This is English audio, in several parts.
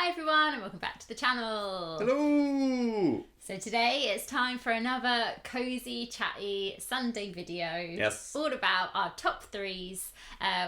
Hi everyone and welcome back to the channel. Hello! So today it's time for another cosy, chatty Sunday video. Yes. All about our top threes.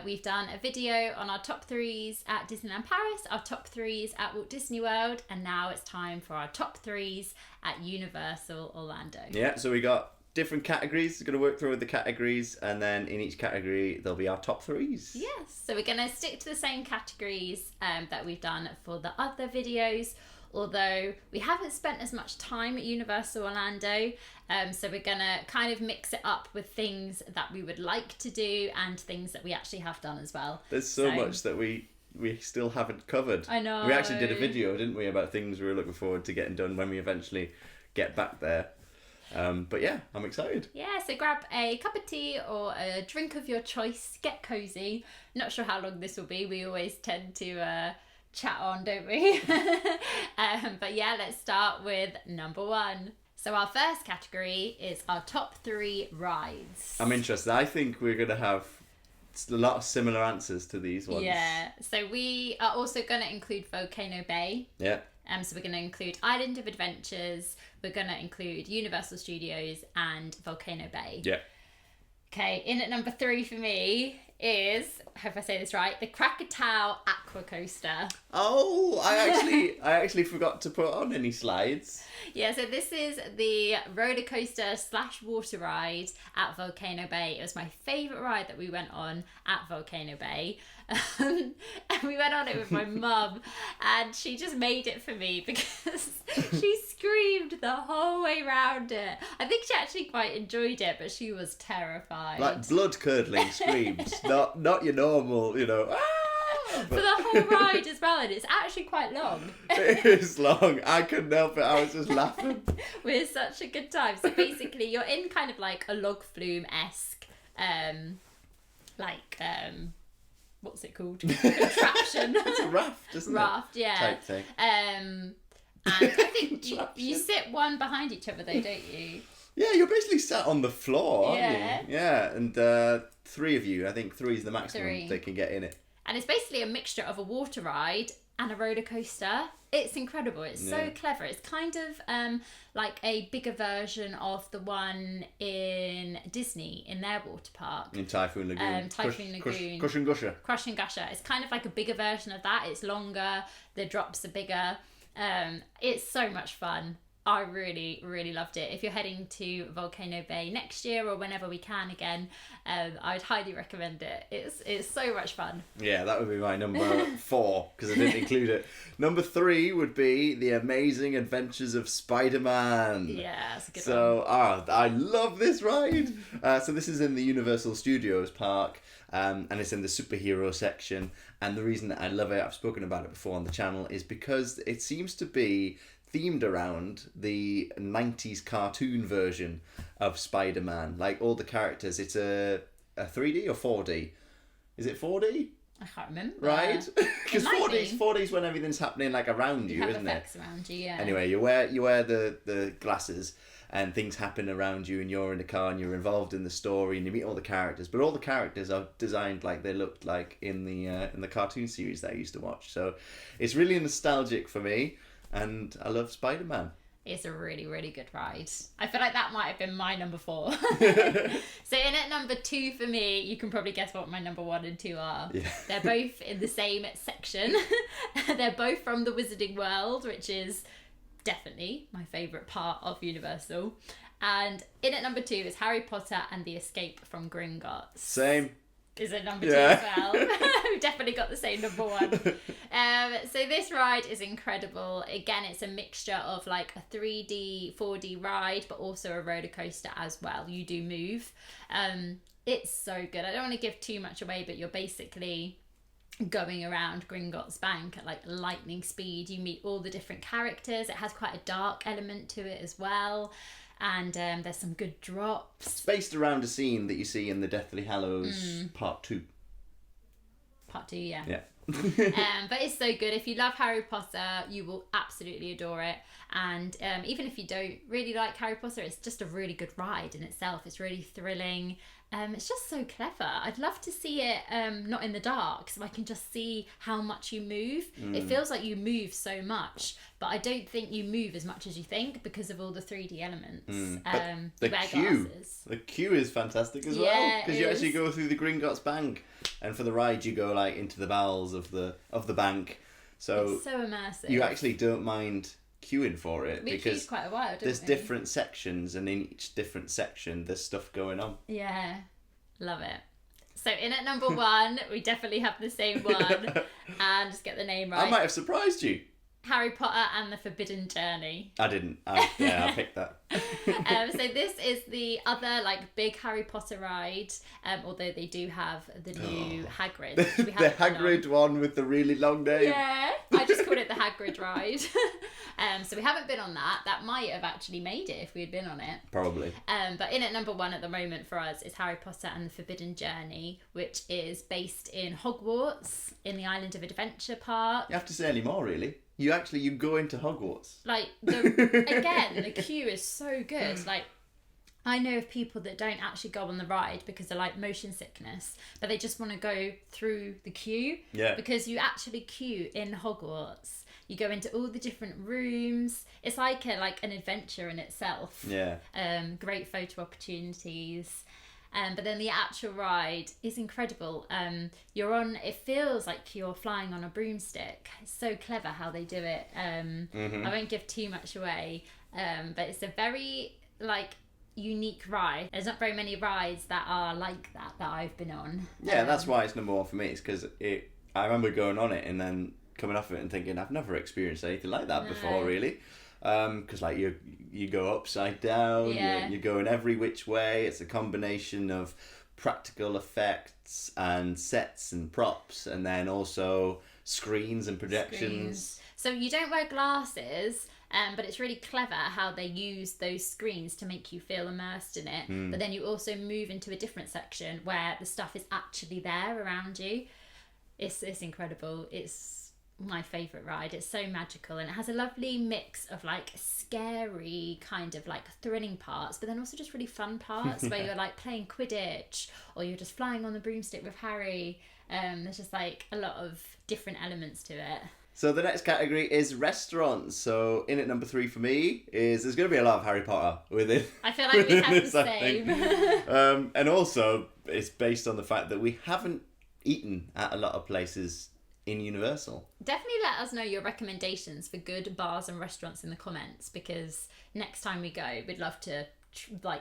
We've done a video on our top threes at Disneyland Paris, our top threes at Walt Disney World, and now it's time for our top threes at Universal Orlando. Yeah, so we got different categories. We're going to work through the categories, and then in each category there'll be our top threes. Yes, so we're going to stick to the same categories that we've done for the other videos, although we haven't spent as much time at Universal Orlando, so we're going to kind of mix it up with things that we would like to do and things that we actually have done as well. There's so much that we still haven't covered. I know. We actually did a video, didn't we, about things we were looking forward to getting done when we eventually get back there. But yeah, I'm excited. Yeah, so grab a cup of tea or a drink of your choice, get cozy. Not sure how long this will be. We always tend to chat on, don't we? But yeah, let's start with number one. So our first category is our top three rides. I'm interested. I think we're going to have a lot of similar answers to these ones. Yeah, so we are also going to include Volcano Bay. Yeah. So we're going to include Island of Adventures, we're going to include Universal Studios and Volcano Bay. Yeah. Okay, in at number three for me is, I hope I say this right, the Krakatau Aqua Coaster. Oh, I actually forgot to put on any slides. Yeah, so this is the roller coaster / water ride at Volcano Bay. It was my favourite ride that we went on at Volcano Bay. And we went on it with my mum, and she just made it for me because she screamed the whole way around it. I think she actually quite enjoyed it, but she was terrified. Like blood-curdling screams. not your normal, For the whole ride as well, and it's actually quite long. It is long. I couldn't help it. I was just laughing. We had such a good time. So basically, you're in kind of like a log flume-esque, what's it called? Contraption. It's a raft, isn't it? Raft, yeah. Type thing. And I think you sit one behind each other though, don't you? Yeah, you're basically sat on the floor, aren't Yeah. you? Yeah, and three of you. I think three is the maximum Three. they can get in it. And it's basically a mixture of a water ride and a roller coaster. It's incredible. It's so clever. It's kind of like a bigger version of the one in Disney in their water park. In Typhoon Lagoon. Lagoon. Crush and Gusher. Crush and Gusher. It's kind of like a bigger version of that. It's longer. The drops are bigger. It's so much fun. I really, really loved it. If you're heading to Volcano Bay next year or whenever we can again, I'd highly recommend it. It's so much fun. Yeah, that would be my number 4 because I didn't include it. Number 3 would be The Amazing Adventures of Spider-Man. Yeah, it's a good one. So, I love this ride. So this is in the Universal Studios park, and it's in the superhero section. And the reason that I love it, I've spoken about it before on the channel, is because it seems to be themed around the 90s cartoon version of Spider-Man. Like all the characters, it's a 3D or 4D? Is it 4D? I can't remember. Right? Because 4D's be. 4D's when everything's happening like around you, have isn't it? effects around you, yeah. Anyway, you wear the glasses and things happen around you and you're in the car and you're involved in the story and you meet all the characters. But all the characters are designed like they looked like in the cartoon series that I used to watch. So it's really nostalgic for me. And I love Spider-Man. It's a really, really good ride. I feel like that might have been my number 4. So in at number 2 for me, you can probably guess what my number 1 and 2 are. Yeah. They're both in the same section. They're both from the Wizarding World, which is definitely my favourite part of Universal. And in at number 2 is Harry Potter and the Escape from Gringotts. Same. Is it number 2 as well? We've definitely got the same number 1. So this ride is incredible. Again, it's a mixture of like a 3D, 4D ride, but also a roller coaster as well. You do move. It's so good. I don't want to give too much away, but you're basically going around Gringotts Bank at like lightning speed. You meet all the different characters. It has quite a dark element to it as well. And there's some good drops. It's based around a scene that you see in the Deathly Hallows Part 2. Part 2, yeah. Yeah. But it's so good. If you love Harry Potter, you will absolutely adore it. And even if you don't really like Harry Potter, it's just a really good ride in itself. It's really thrilling. It's just so clever. I'd love to see it not in the dark, so I can just see how much you move. It feels like you move so much, but I don't think you move as much as you think because of all the 3D elements. The queue is fantastic as well, because you actually go through the Gringotts bank, and for the ride you go like into the bowels of the bank. So it's so immersive. You actually don't mind queuing for it because quite a while, there's different sections, and in each different section there's stuff going on. Yeah, love it. So in at number 1, we definitely have the same one, and just get the name right. I might have surprised you. Harry Potter and the Forbidden Journey. I didn't. I picked that. So this is the other like big Harry Potter ride, although they do have the new Hagrid. The Hagrid one with the really long name. Yeah, I just called it the Hagrid ride. So we haven't been on that. That might have actually made it if we had been on it. Probably. But in at number 1 at the moment for us is Harry Potter and the Forbidden Journey, which is based in Hogwarts in the Island of Adventure Park. You have to say any more, really. You go into Hogwarts. Like, the queue is so good. Like, I know of people that don't actually go on the ride because they're like motion sickness, but they just want to go through the queue. Yeah. Because you actually queue in Hogwarts. You go into all the different rooms. It's like an adventure in itself. Yeah. Great photo opportunities. But then the actual ride is incredible. It feels like you're flying on a broomstick. It's so clever how they do it. I won't give too much away, but it's a very unique ride. There's not very many rides that are like that I've been on. Yeah, that's why it's number 1 for me. It's because I remember going on it and then coming off it and thinking, I've never experienced anything like that before, really. Because you go upside down, you're going every which way. It's a combination of practical effects and sets and props, and then also screens and projections. So you don't wear glasses, but it's really clever how they use those screens to make you feel immersed in it. But then you also move into a different section where the stuff is actually there around you. It's incredible. It's my favourite ride. It's so magical, and it has a lovely mix of like scary kind of like thrilling parts, but then also just really fun parts where you're like playing Quidditch or you're just flying on the broomstick with Harry. There's just like a lot of different elements to it. So the next category is restaurants. So in at number 3 for me is there's going to be a lot of Harry Potter within. I feel like we have the same. And also it's based on the fact that we haven't eaten at a lot of places in Universal. Definitely let us know your recommendations for good bars and restaurants in the comments, because next time we go we'd love to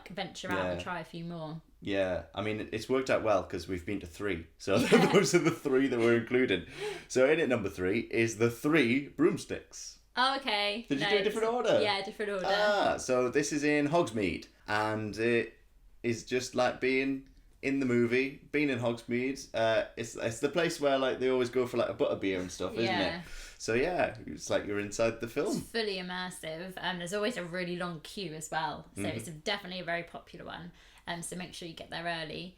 venture out and try a few more. Yeah, I mean it's worked out well because we've been to 3, so those are the 3 that were included. So in at number 3 is the Three Broomsticks. Oh, okay. Did you do a different order? Yeah, different order. So this is in Hogsmeade, and it is just like being in the movie, being in Hogsmeade. It's the place where like they always go for like a butterbeer and stuff, isn't it? So yeah, it's like you're inside the film. It's fully immersive. There's always a really long queue as well, so it's definitely a very popular one. So make sure you get there early.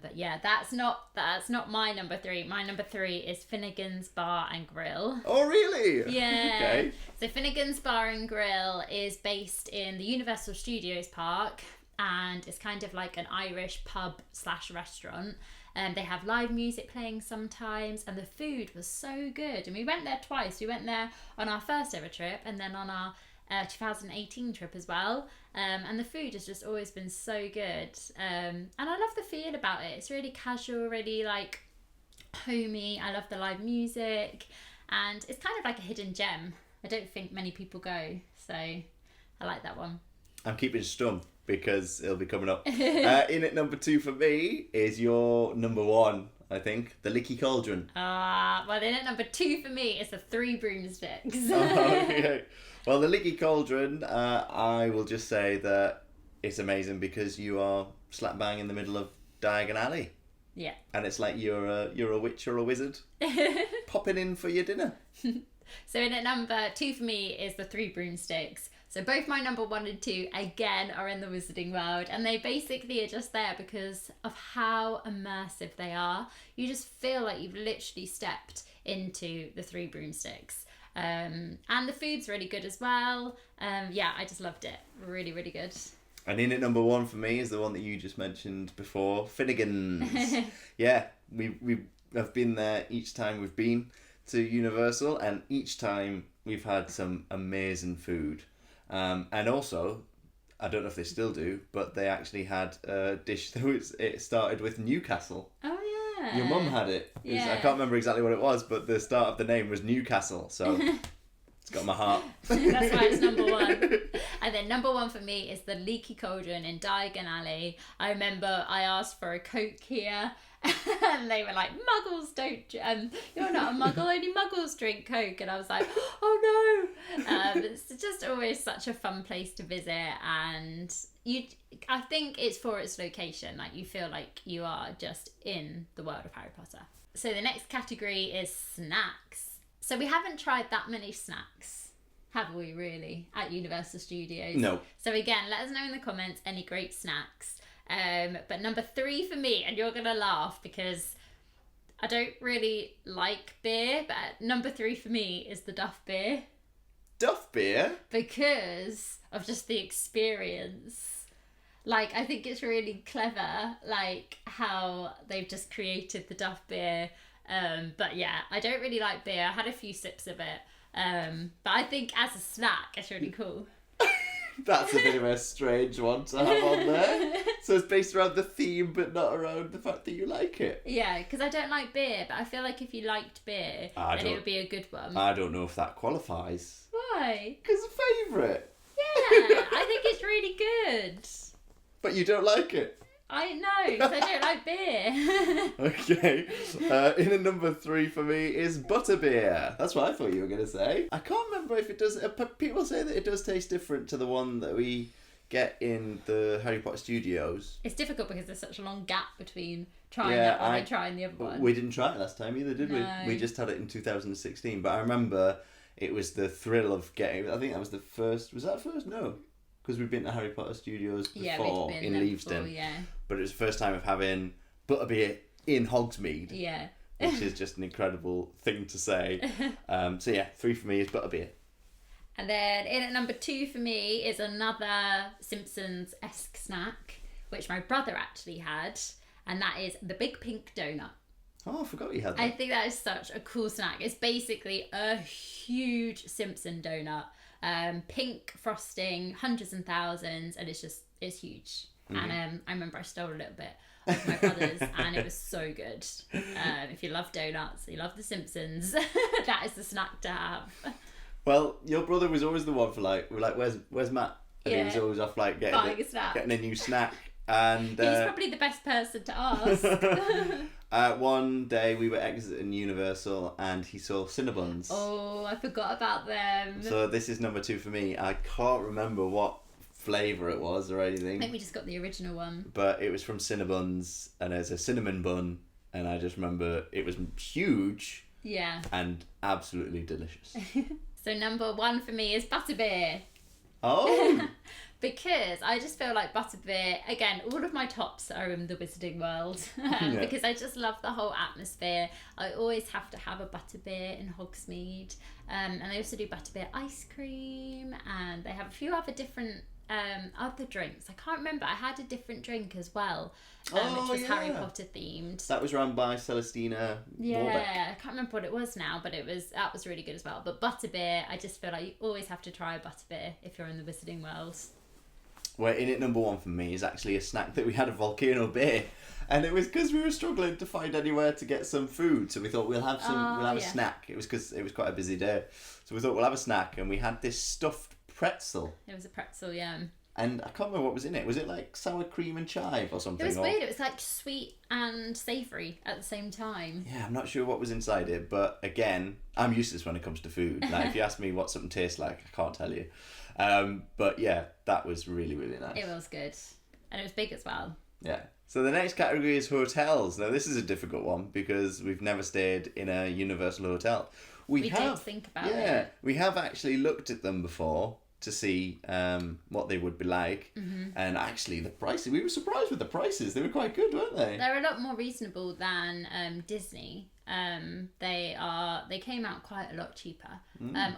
But yeah, that's not my number 3. My number 3 is Finnegan's Bar and Grill. Oh really? Yeah. Okay. So Finnegan's Bar and Grill is based in the Universal Studios Park, and it's kind of like an Irish pub/restaurant. They have live music playing sometimes, and the food was so good. And we went there twice. We went there on our first ever trip, and then on our 2018 trip as well. And the food has just always been so good. And I love the feel about it. It's really casual, really like homey. I love the live music, and it's kind of like a hidden gem. I don't think many people go, so I like that one. I'm keeping stum because it'll be coming up. In at number 2 for me is your number 1, I think, the Licky Cauldron. Well, in at number 2 for me is the Three Broomsticks. Okay. Well, the Licky Cauldron, I will just say that it's amazing because you are slap bang in the middle of Diagon Alley. Yeah. And it's like you're a witch or a wizard popping in for your dinner. So in at number 2 for me is the Three Broomsticks. So both my number 1 and 2 again are in the Wizarding World, and they basically are just there because of how immersive they are. You just feel like you've literally stepped into the Three Broomsticks. And the food's really good as well. Yeah, I just loved it. Really, really good. And in at number 1 for me is the one that you just mentioned before, Finnegan's. Yeah, we have been there each time we've been to Universal, and each time we've had some amazing food. And also, I don't know if they still do, but they actually had a dish that it started with Newcastle. Oh yeah. Your mum had it. Yeah. I can't remember exactly what it was, but the start of the name was Newcastle, so it's got my heart. That's why it's number 1. And then number 1 for me is the Leaky Cauldron in Diagon Alley. I remember I asked for a Coke here, and they were like, Muggles don't, you're not a Muggle, only Muggles drink Coke. And I was like, oh no. It's just always such a fun place to visit, and I think it's for its location. Like, you feel like you are just in the world of Harry Potter. So the next category is snacks. So we haven't tried that many snacks, have we really, at Universal Studios? No. So again, let us know in the comments any great snacks. But number 3 for me, and you're going to laugh because I don't really like beer, but number 3 for me is the Duff Beer. Duff Beer? Because of just the experience. Like, I think it's really clever, like, how they've just created the Duff Beer. But yeah, I don't really like beer. I had a few sips of it. But I think as a snack, it's really cool. That's a bit of a strange one to have on there. So it's based around the theme, but not around the fact that you like it. Yeah, because I don't like beer, but I feel like if you liked beer, then it would be a good one. I don't know if that qualifies. Why? Because a favourite. Yeah, I think it's really good. But you don't like it. I know, because I don't like beer. Okay. In at number 3 for me is Butterbeer. That's what I thought you were going to say. I can't remember if it does. People say that it does taste different to the one that we get in the Harry Potter Studios. It's difficult because there's such a long gap between trying that one and trying the other one. We didn't try it last time either, did No. we? We just had it in 2016. But I remember it was the thrill of getting... I think that was the first... Was that first? No. Because we've been to Harry Potter Studios before in Leavesden. Yeah. But it was the first time of having Butterbeer in Hogsmeade. Yeah. Which is just an incredible thing to say. So yeah, 3 for me is Butterbeer. And then in at number 2 for me is another Simpsons-esque snack, which my brother actually had, and that is the Big Pink Doughnut. Oh, I forgot you had that. I think that is such a cool snack. It's basically a huge Simpson donut. Pink frosting, hundreds and thousands, and it's huge. Mm-hmm. And I remember I stole a little bit of my brother's, and it was so good. If you love donuts, you love The Simpsons, that is the snack to have. Well, your brother was always the one for we're like, where's Matt? And he was always off getting a new snack. And he's probably the best person to ask. One day we were exiting Universal and he saw Cinnabuns. Oh, I forgot about them. So this is number 2 for me. I can't remember what flavour it was or anything. I think we just got the original one. But it was from Cinnabuns, and there's a cinnamon bun, and I just remember it was huge. Yeah. And absolutely delicious. So number 1 for me is Butterbeer. Oh! Because I just feel like Butterbeer, again, all of my tops are in the Wizarding World. Because I just love the whole atmosphere. I always have to have a Butterbeer in Hogsmeade. And they also do Butterbeer ice cream. And they have a few other different other drinks. I can't remember. I had a different drink as well, which was Harry Potter themed. That was run by Celestina Warbeck. I can't remember what it was now, but that was really good as well. But Butterbeer, I just feel like you always have to try a Butterbeer if you're in the Wizarding World. Well, in at number 1 for me is actually a snack that we had at Volcano Bay, and it was because we were struggling to find anywhere to get some food, so we thought we'll have a snack. It was because it was quite a busy day, so we thought we'll have a snack, and we had this stuffed pretzel. It was a pretzel, yeah. And I can't remember what was in it. Was it like sour cream and chive or something? It was weird. It was like sweet and savoury at the same time. Yeah, I'm not sure what was inside it, but again, I'm useless when it comes to food. Like, if you ask me what something tastes like, I can't tell you. But yeah, that was really, really nice. It was good. And it was big as well. Yeah. So the next category is hotels. Now, this is a difficult one because we've never stayed in a Universal hotel. We did think about it. Yeah, we have actually looked at them before to see what they would be like. Mm-hmm. And actually, the prices, we were surprised with the prices. They were quite good, weren't they? They're a lot more reasonable than Disney. They came out quite a lot cheaper.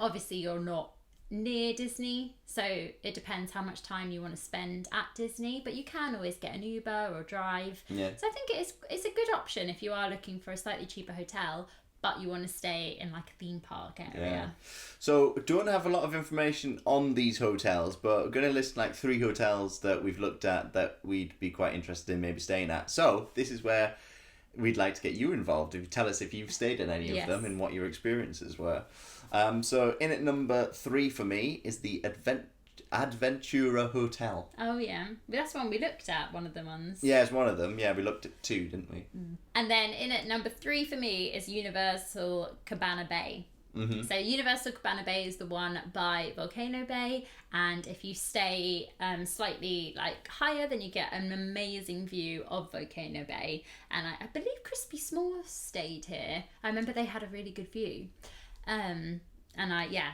Obviously, you're not near Disney, so it depends how much time you want to spend at Disney, but you can always get an Uber or drive. Yeah. So I think it's a good option if you are looking for a slightly cheaper hotel, but you want to stay in like a theme park area. Yeah. So don't have a lot of information on these hotels, but we're going to list like 3 hotels that we've looked at that we'd be quite interested in maybe staying at. So this is where we'd like to get you involved. If you tell us if you've stayed in any of them and what your experiences were. So in at number 3 for me is the Adventura Hotel. Oh yeah, that's one we looked at, one of the ones. Yeah, it's one of them. Yeah, we looked at 2, didn't we? And then in at number 3 for me is Universal Cabana Bay. Mm-hmm. So Universal Cabana Bay is the one by Volcano Bay, and if you stay slightly like higher, then you get an amazing view of Volcano Bay. And I believe Crispy S'mores stayed here. I remember they had a really good view.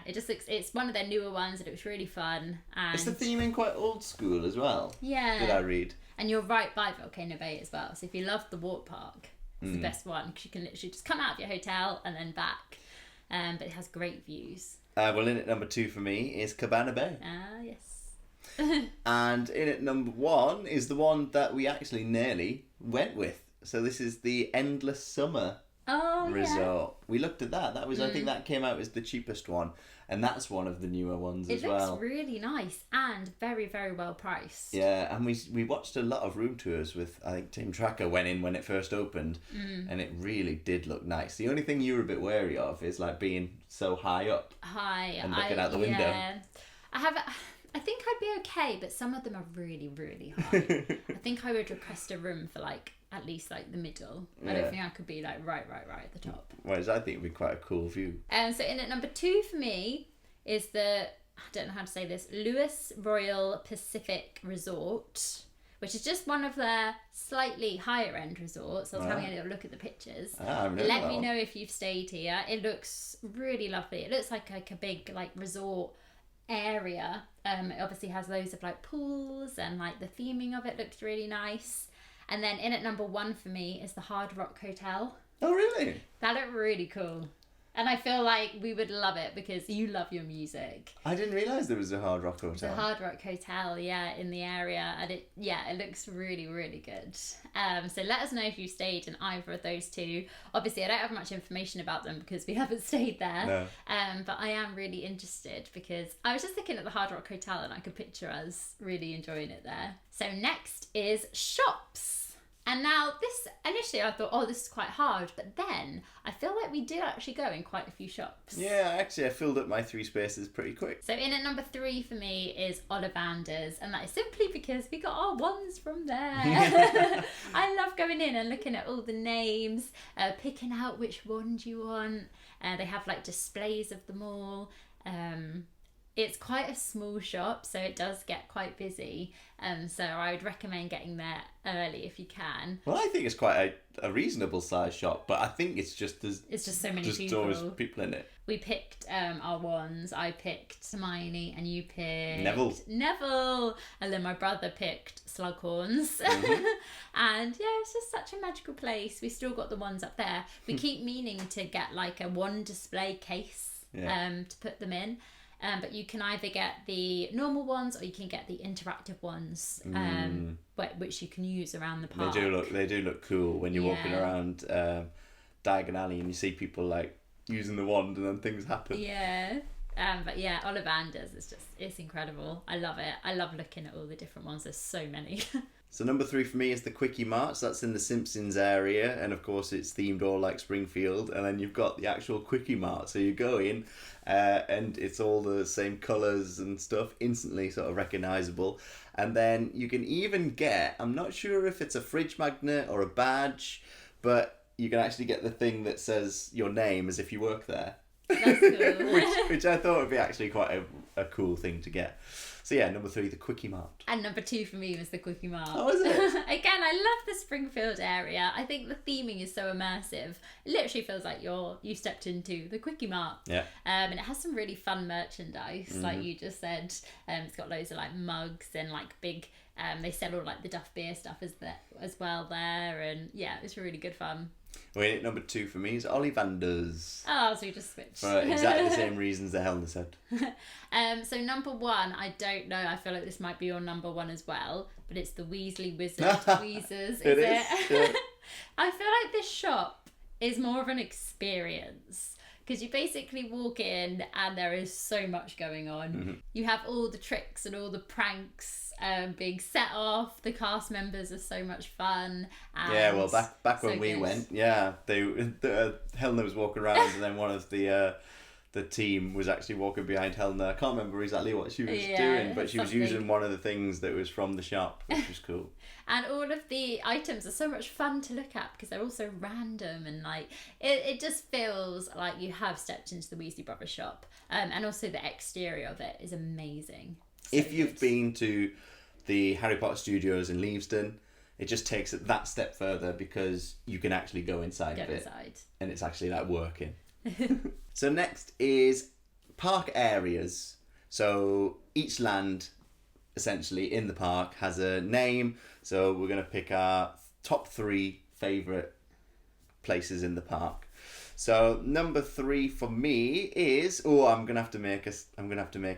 It just looks, it's one of their newer ones and it was really fun. And Is the theming quite old school as well? Yeah. Did I read? And you're right by Volcano Bay as well. So if you love the walk park, it's the best one because you can literally just come out of your hotel and then back. But it has great views. Well, in at number 2 for me is Cabana Bay. Ah, yes. And in at number 1 is the one that we actually nearly went with. So this is the Endless Summer Resort. We looked at that. That was, I think that came out as the cheapest one. And that's one of the newer ones as well. It looks really nice and very, very well priced. Yeah, and we watched a lot of room tours with, I think Team Tracker went in when it first opened, and it really did look nice. The only thing you were a bit wary of is like being so high up. And looking out the window. Yeah. I think I'd be okay, but some of them are really, really high. I think I would request a room for like at least like the middle. I don't think I could be like right at the top. Whereas I think it'd be quite a cool view. So in at number 2 for me is the, I don't know how to say this, Lewis Royal Pacific Resort, which is just one of their slightly higher end resorts. I was having a little look at the pictures. Let me know if you've stayed here. It looks really lovely. It looks like a big like resort area. It obviously has loads of like pools and like the theming of it looks really nice. And then in at number 1 for me is the Hard Rock Hotel. Oh really? That looked really cool. And I feel like we would love it because you love your music. I didn't realise there was a Hard Rock Hotel. The Hard Rock Hotel, yeah, in the area. And it looks really, really good. So let us know if you stayed in either of those 2. Obviously, I don't have much information about them because we haven't stayed there. No. But I am really interested because I was just looking at the Hard Rock Hotel and I could picture us really enjoying it there. So next is shops. And now this, initially I thought, oh, this is quite hard. But then I feel like we did actually go in quite a few shops. Yeah, actually I filled up my 3 spaces pretty quick. So in at number 3 for me is Ollivander's. And that is simply because we got our wands from there. I love going in and looking at all the names, picking out which wand you want. They have like displays of them all. It's quite a small shop, so it does get quite busy. So I would recommend getting there early if you can. Well, I think it's quite a reasonable size shop, but I think it's just so many people. Just always people in it. We picked our wands. I picked Hermione, and you picked Neville. And then my brother picked Slughorns. And yeah, it's just such a magical place. We still got the ones up there. We keep meaning to get like a wand display case to put them in. But you can either get the normal ones or you can get the interactive ones, which you can use around the park. They do look cool when you're walking around Diagon Alley and you see people like using the wand and then things happen. Yeah. But yeah, Ollivander's it's incredible. I love it. I love looking at all the different ones. There's so many. So number 3 for me is the Quickie Marts. That's in the Simpsons area, and of course it's themed all like Springfield. And then you've got the actual Quickie Mart. So you go in, and it's all the same colours and stuff, instantly sort of recognisable. And then you can even get, I'm not sure if it's a fridge magnet or a badge, but you can actually get the thing that says your name as if you work there. That's cool. which I thought would be actually quite a cool thing to get. So yeah, number 3, the Quickie Mart. And number 2 for me was the Quickie Mart. Oh, is it? Again, I love the Springfield area. I think the theming is so immersive. It literally feels like you stepped into the Quickie Mart. Yeah. And it has some really fun merchandise, like you just said. It's got loads of like mugs and like big. They sell all like the Duff Beer stuff as well there, and yeah, it's really good fun. Wait, at number 2 for me is Ollivander's. Oh, so we just switched. For exactly the same reasons that Helena said. So number 1, I don't know. I feel like this might be your number 1 as well, but it's the Weasley Wizard Tweezers. Is it? Yeah. I feel like this shop is more of an experience. Because you basically walk in and there is so much going on. Mm-hmm. You have all the tricks and all the pranks being set off. The cast members are so much fun. And Yeah, well, back when so we good. went, Helena was walking around, and then one of the team was actually walking behind Helena. I can't remember exactly what she was doing, but she was something. using one of the things that was from the shop, which was cool. And all of the items are so much fun to look at because they're all so random, and like it just feels like you have stepped into the Weasley Brothers shop. And also the exterior of it is amazing. So If you've good. been to the Harry Potter Studios in Leavesden, it just takes it that step further because you can actually go inside Go of it, inside. and it's actually like working. So next is park areas. So each land essentially in the park has a name. So we're going to pick our top 3 favourite places in the park. So number 3 for me is I'm gonna have to make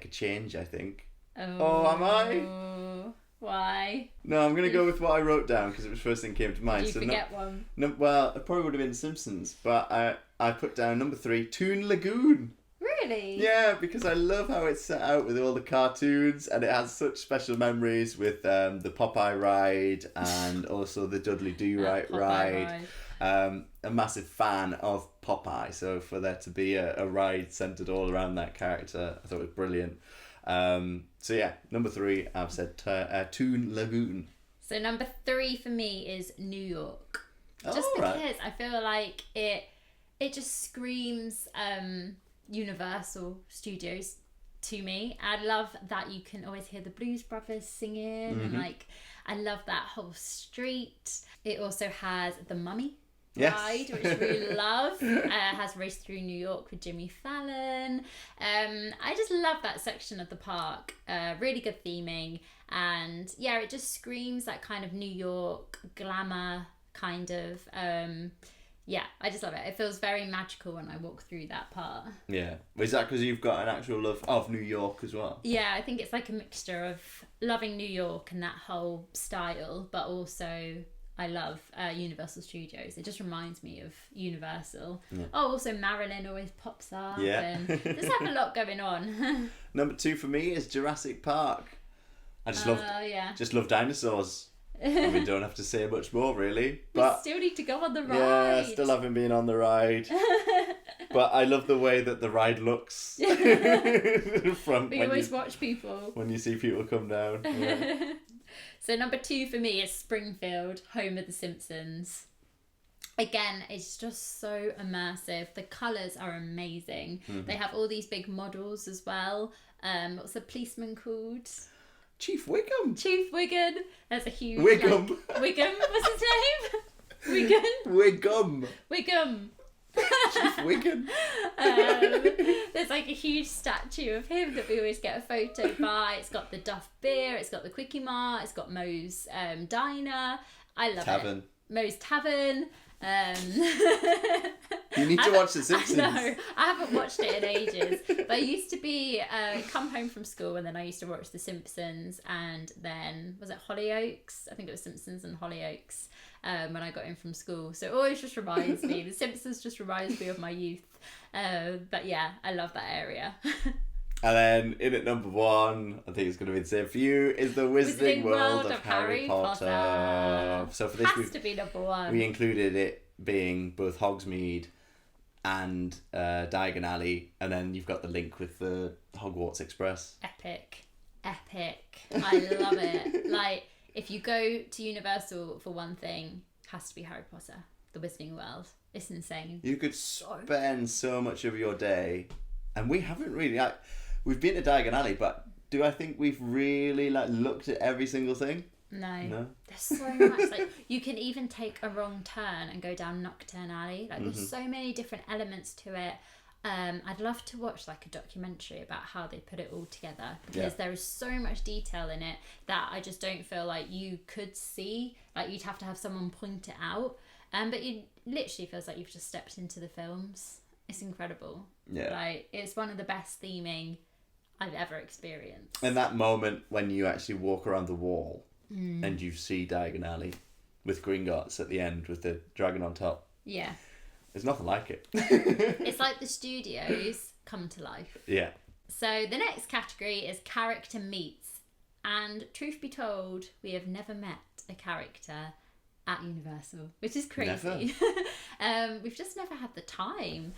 a change, I think. Oh, am I? Why? No, I'm gonna go with what I wrote down because it was the first thing that came to mind. Did you forget one? No, well, it probably would have been Simpsons, but I put down number 3, Toon Lagoon. Really? Yeah, because I love how it's set out with all the cartoons, and it has such special memories with the Popeye ride and also the Dudley Do-Right Popeye ride. A massive fan of Popeye, so for there to be a ride centered all around that character, I thought it was brilliant. So yeah, number 3, I've said Toon Lagoon. So number 3 for me is New York. Just Oh, right. because I feel like it just screams Universal Studios to me. I love that you can always hear the Blues Brothers singing, and like I love that whole street. It also has the Mummy ride, which we really love. Has Race Through New York with Jimmy Fallon. I just love that section of the park. Really good theming, and yeah, it just screams that kind of New York glamour kind of. Yeah, I just love it. It feels very magical when I walk through that part. Yeah. Is that because you've got an actual love of New York as well? Yeah, I think it's like a mixture of loving New York and that whole style, but also I love Universal Studios. It just reminds me of Universal. Yeah. Oh, also Marilyn always pops up. Yeah. And just have a lot going on. Number 2 for me is Jurassic Park. I just love dinosaurs. I mean, don't have to say much more, really. But we still need to go on the ride. Yeah, still haven't been on the ride. But I love the way that the ride looks. We always watch people. When you see people come down. Yeah. So number 2 for me is Springfield, home of the Simpsons. Again, it's just so immersive. The colours are amazing. Mm-hmm. They have all these big models as well. What's the policeman called? Chief Wiggum. Chief Wiggum. There's a huge... Wiggum. Wiggum, what's his name? Wiggum. Wiggum. Chief Wiggum. There's like a huge statue of him that we always get a photo by. It's got the Duff Beer, it's got the Quickie Mart, it's got Moe's Diner. I love it. Moe's Tavern. You need to watch The Simpsons. I haven't watched it in ages. But I used to be come home from school and then I used to watch The Simpsons, and then was it Hollyoaks? I think it was Simpsons and Hollyoaks when I got in from school. So it always just reminds me. The Simpsons just reminds me of my youth. But yeah, I love that area. And then in at number 1, I think it's going to be the same for you, is the Wizarding World of Harry Potter. So for this, has to be number 1. We included it being both Hogsmeade and Diagon Alley, and then you've got the link with the Hogwarts Express. Epic. I love it. Like, if you go to Universal for one thing, it has to be Harry Potter, the Wizarding World. It's insane. You could spend so much of your day, and we haven't really... we've been to Diagon Alley, but do I think we've really looked at every single thing? No. There's so much. Like, you can even take a wrong turn and go down Nocturne Alley. Like, there's so many different elements to it. I'd love to watch like a documentary about how they put it all together, because there is so much detail in it that I just don't feel like you could see. Like, you'd have to have someone point it out. But it literally feels like you've just stepped into the films. It's incredible. Yeah. Like, it's one of the best theming I've ever experienced. And that moment when you actually walk around the wall and you see Diagon Alley with Gringotts at the end with the dragon on top. Yeah. There's nothing like it. It's like the studios come to life. Yeah. So the next category is character meets. And truth be told, we have never met a character at Universal, which is crazy. We've just never had the time.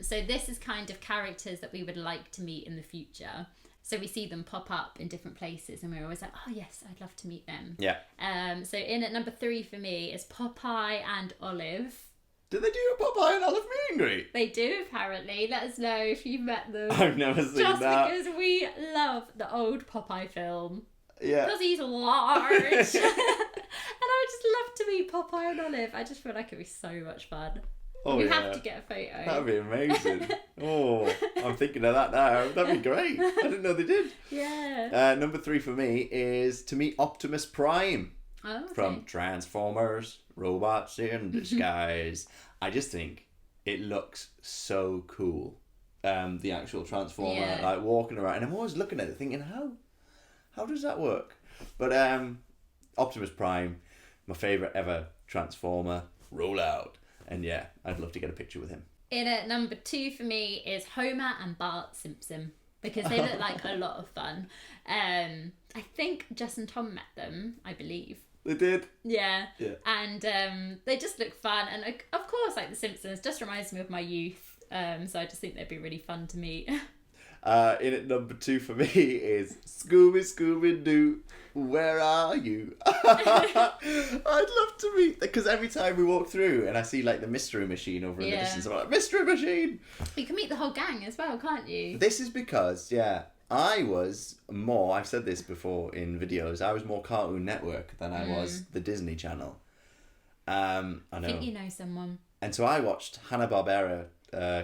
So this is kind of characters that we would like to meet in the future. So we see them pop up in different places and we're always like, oh yes, I'd love to meet them. Yeah. So in at number 3 for me is Popeye and Olive. Did they do a Popeye and Olive meet and greet? They do, apparently. Let us know if you've met them. I've never seen Just that. because we love the old Popeye film. Yeah. Because he's large. And I just love to meet Popeye and Olive. I just feel like it'd be so much fun. Oh, we yeah. have to get a photo. That'd be amazing. Oh, I'm thinking of that now. That'd be great. I didn't know they did. Yeah. Number 3 for me is to meet Optimus Prime Oh, okay. from Transformers, Robots in Disguise. I just think it looks so cool. The actual Transformer, like walking around. And I'm always looking at it thinking, how does that work? But Optimus Prime, my favourite ever Transformer, roll out. And yeah, I'd love to get a picture with him. In at number 2 for me is Homer and Bart Simpson. Because they look like a lot of fun. I think Jess and Tom met them, I believe. They did? Yeah. Yeah. And they just look fun. And of course, like The Simpsons just reminds me of my youth. So I just think they'd be really fun to meet. In at number 2 for me is Scooby-Doo, where are you? I'd love to meet, because every time we walk through and I see like the mystery machine over in the distance, I'm like, mystery machine! You can meet the whole gang as well, can't you? This is because, I was more, I've said this before in videos, I was more Cartoon Network than I was the Disney Channel. I know. I think you know someone. And so I watched Hanna-Barbera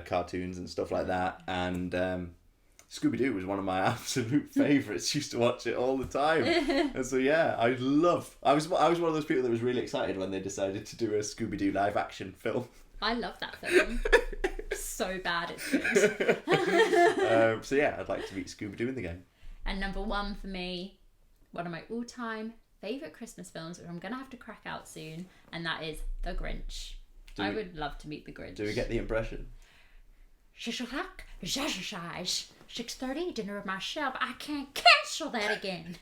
cartoons and stuff like that, and Scooby-Doo was one of my absolute favourites. Used to watch it all the time. And so I was one of those people that was really excited when they decided to do a Scooby-Doo live action film. I love that film. So bad it's good. So I'd like to meet Scooby-Doo in the game. And number 1 for me, one of my all-time favourite Christmas films, which I'm going to have to crack out soon, and that is The Grinch. I would love to meet The Grinch. Do we get the impression? 6 o'clock, 6:30, dinner with myself. I can't cancel that again.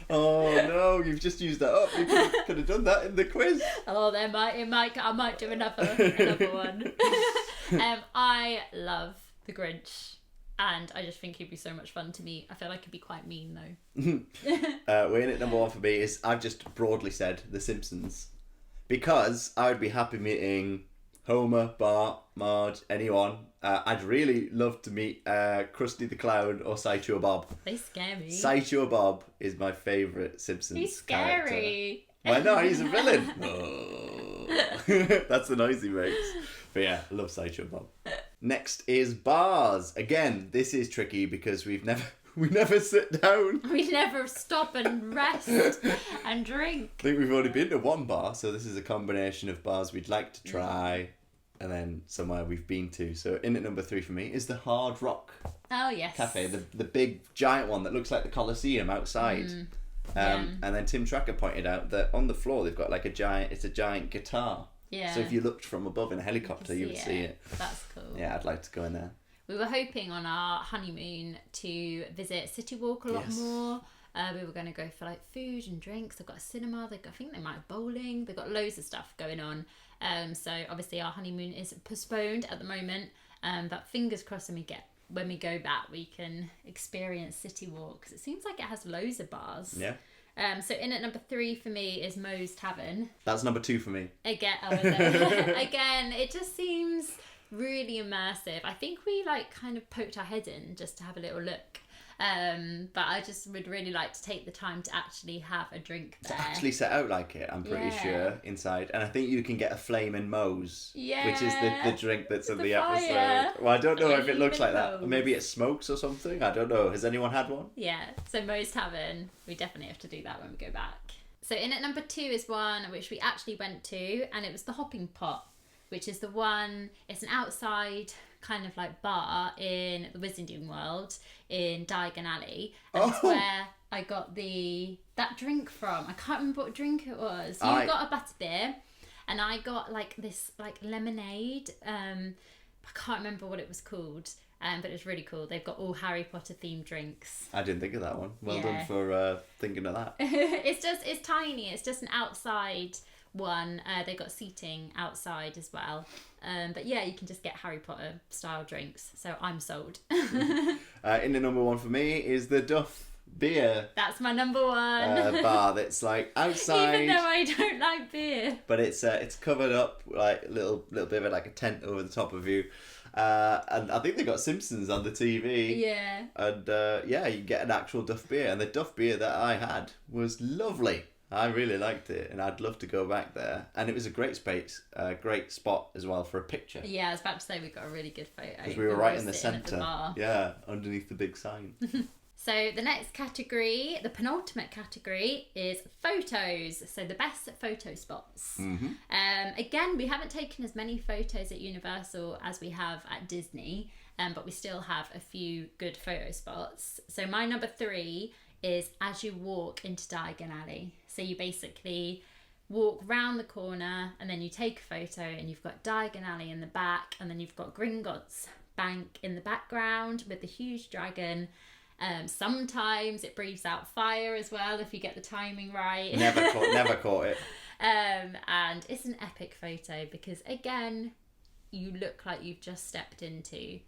Oh no, you've just used that up. You could have done that in the quiz. Oh, I might do another one. I love The Grinch, and I just think he'd be so much fun to meet. I feel like he'd be quite mean though. We're in at number 1 for me is, I've just broadly said, The Simpsons. Because I would be happy meeting Homer, Bart, Marge, anyone. I'd really love to meet Krusty the Clown or Sideshow Bob. They scare me. Sideshow Bob is my favourite Simpsons He's scary. Why not? He's a villain. Oh. That's the noise he makes. But I love Sideshow Bob. Next is bars. Again, this is tricky because we never sit down. We never stop and rest and drink. I think we've only been to one bar, so this is a combination of bars we'd like to try and then somewhere we've been to. So in at number 3 for me is the Hard Rock Oh, yes. Cafe, the big giant one that looks like the Colosseum outside. And then Tim Tracker pointed out that on the floor they've got like a giant guitar. Yeah. So if you looked from above in a helicopter, you would see it. That's cool. Yeah, I'd like to go in there. We were hoping on our honeymoon to visit City Walk a lot more. We were going to go for like food and drinks. They've got a cinema. I think they might have bowling. They've got loads of stuff going on. So obviously our honeymoon is postponed at the moment. But fingers crossed when we go back, we can experience City Walk, because it seems like it has loads of bars. Yeah. So in at number 3 for me is Moe's Tavern. That's number 2 for me. Again, it just seems really immersive. I think we kind of poked our head in just to have a little look. But I just would really like to take the time to actually have a drink there. To actually set out like it, I'm pretty sure, inside. And I think you can get a Flamin' Moe's, which is the drink that's in the episode. Well, I don't know if it looks like that. Or maybe it smokes or something. I don't know. Has anyone had one? Yeah. So Moe's Tavern, we definitely have to do that when we go back. So in at number 2 is one which we actually went to, and it was the Hopping Pot, which is the one, it's an outside kind of like bar in the Wizarding World in Diagon Alley. And it's where I got that drink from. I can't remember what drink it was. You got a Butterbeer, and I got like this like lemonade. I can't remember what it was called. But it was really cool. They've got all Harry Potter themed drinks. I didn't think of that one. Well done for thinking of that. It's tiny. It's just an outside one. They got seating outside as well. But yeah, you can just get Harry Potter style drinks. So I'm sold. In the number 1 for me is the Duff Beer. That's my number 1. Bar that's like outside. Even though I don't like beer. But it's covered up like a little bit of like a tent over the top of you. And I think they got Simpsons on the TV. Yeah. And you get an actual Duff Beer. And the Duff Beer that I had was lovely. I really liked it, and I'd love to go back there. And it was a great space, a great spot as well for a picture. Yeah, I was about to say we got a really good photo. Because we were right in the centre. Yeah, underneath the big sign. So the next category, the penultimate category, is photos. So the best photo spots. Mm-hmm. Again, we haven't taken as many photos at Universal as we have at Disney, but we still have a few good photo spots. So my number 3 is as you walk into Diagon Alley. So you basically walk round the corner and then you take a photo, and you've got Diagon Alley in the back, and then you've got Gringotts Bank in the background with the huge dragon. Sometimes it breathes out fire as well if you get the timing right. Never caught it. And it's an epic photo because again, you look like you've just stepped into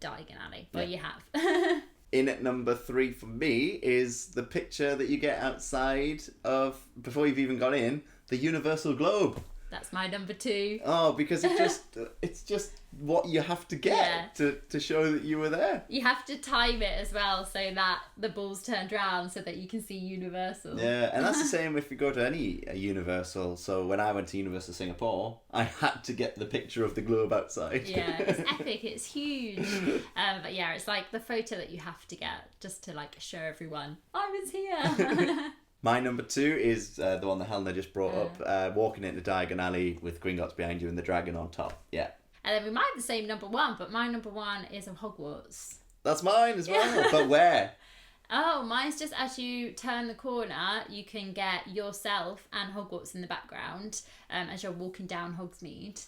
Diagon Alley. Well, you have. In at number 3 for me is the picture that you get outside of, before you've even got in, the Universal Globe. That's my number 2. Oh, because it's just what you have to get to show that you were there. You have to time it as well so that the ball's turned round so that you can see Universal. Yeah, and that's the same if you go to any Universal. So when I went to Universal Singapore, I had to get the picture of the globe outside. Yeah, it's epic, it's huge. But yeah, it's like the photo that you have to get just to like show everyone, I was here. My number 2 is the one that Helena just brought up, walking into Diagon Alley with Gringotts behind you and the dragon on top. Yeah. And then we might have the same number 1, but my number 1 is of Hogwarts. That's mine as well, but where? Oh, mine's just as you turn the corner, you can get yourself and Hogwarts in the background as you're walking down Hogsmeade.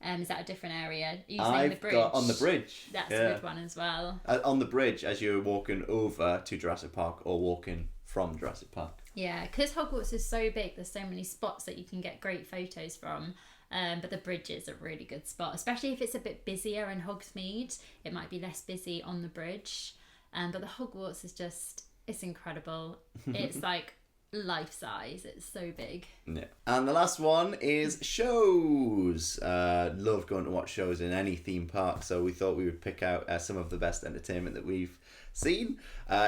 Is that a different area? Are you saying the bridge? Got on the bridge. That's a good one as well. On the bridge as you're walking over to Jurassic Park or walking from Jurassic Park. Yeah, because Hogwarts is so big, there's so many spots that you can get great photos from. But the bridge is a really good spot, especially if it's a bit busier in Hogsmeade. It might be less busy on the bridge. But the Hogwarts is just, it's incredible. It's like life size. It's so big. Yeah. And the last one is shows. Love going to watch shows in any theme park, so we thought we would pick out some of the best entertainment that we've seen.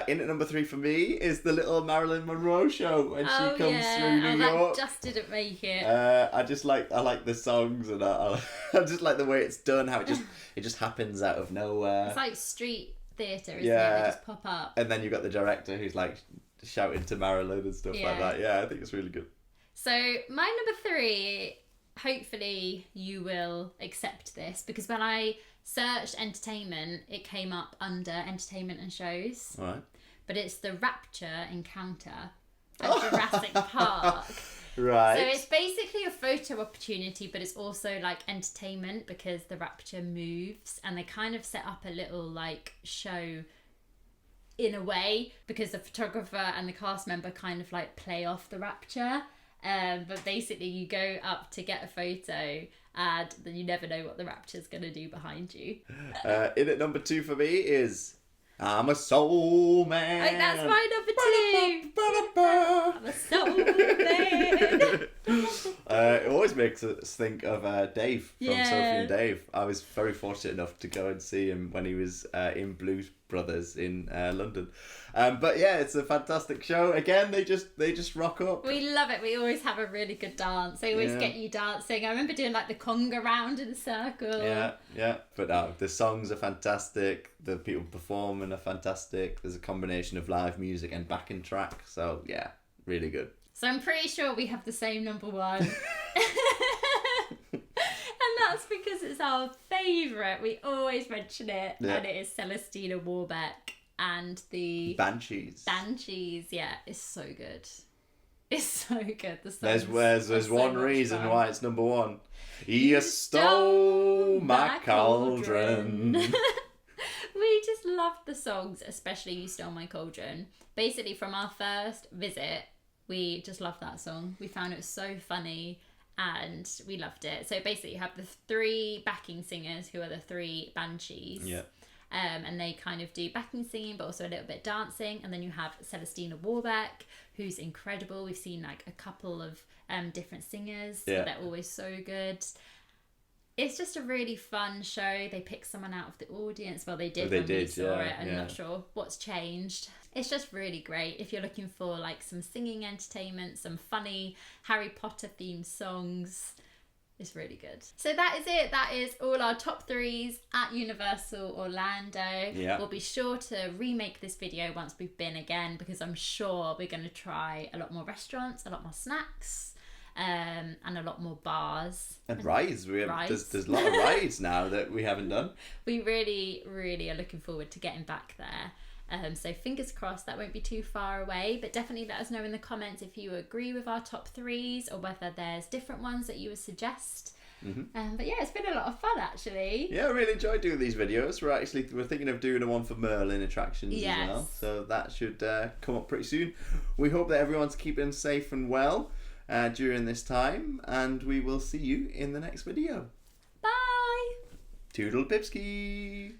In at number 3 for me is the little Marilyn Monroe show when she comes through New York. That just didn't make it. I like the songs, and I just like the way it's done. How it just happens out of nowhere. It's like street theatre, isn't it? They just pop up. And then you've got the director who's like shouting to Marilyn and stuff like that. Yeah, I think it's really good. So my number 3, hopefully you will accept this, because when I searched entertainment, it came up under entertainment and shows. All right. But it's the Rapture encounter at Jurassic Park. Right. So it's basically a photo opportunity, but it's also like entertainment because the Rapture moves, and they kind of set up a little like show in a way because the photographer and the cast member kind of like play off the Rapture. But basically you go up to get a photo and then you never know what the Rapture's going to do behind you. In at number 2 for me is I'm a soul man. Like, that's my number 2. I'm a soul man. It always makes us think of Dave from Sophie and Dave. I was very fortunate enough to go and see him when he was in Blues Brothers in London. But yeah, it's a fantastic show. Again, they just rock up. We love it. We always have a really good dance. They always get you dancing. I remember doing like the conga round in a circle. Yeah. But the songs are fantastic. The people performing are fantastic. There's a combination of live music and backing track. So yeah, really good. So I'm pretty sure we have the same number one. And that's because it's our favourite. We always mention it. Yeah. And it is Celestina Warbeck and the... Banshees. Yeah, it's so good. It's so good. The There's one reason why it's number one. You stole my cauldron. We just loved the songs, especially You Stole My Cauldron. Basically, from our first visit, we just loved that song. We found it so funny and we loved it. So basically, you have the 3 backing singers who are the 3 banshees. Yeah. And they kind of do backing singing, but also a little bit dancing. And then you have Celestina Warbeck, who's incredible. We've seen like a couple of different singers. Yeah. They're always so good. It's just a really fun show. They pick someone out of the audience. Well, they did when we saw it. I'm not sure what's changed. It's just really great. If you're looking for like some singing entertainment, some funny Harry Potter themed songs, it's really good. So that is it. That is all our top 3s at Universal Orlando. Yeah. We'll be sure to remake this video once we've been again, because I'm sure we're going to try a lot more restaurants, a lot more snacks, and a lot more bars. And rides. There's a lot of rides now that we haven't done. We really, really are looking forward to getting back there. So fingers crossed that won't be too far away, but definitely let us know in the comments if you agree with our top 3s or whether there's different ones that you would suggest. Mm-hmm. But yeah, it's been a lot of fun actually. Yeah, I really enjoyed doing these videos. We're thinking of doing a one for Merlin attractions as well, so that should come up pretty soon. We hope that everyone's keeping safe and well during this time, and we will see you in the next video. Bye! Toodle Pipski!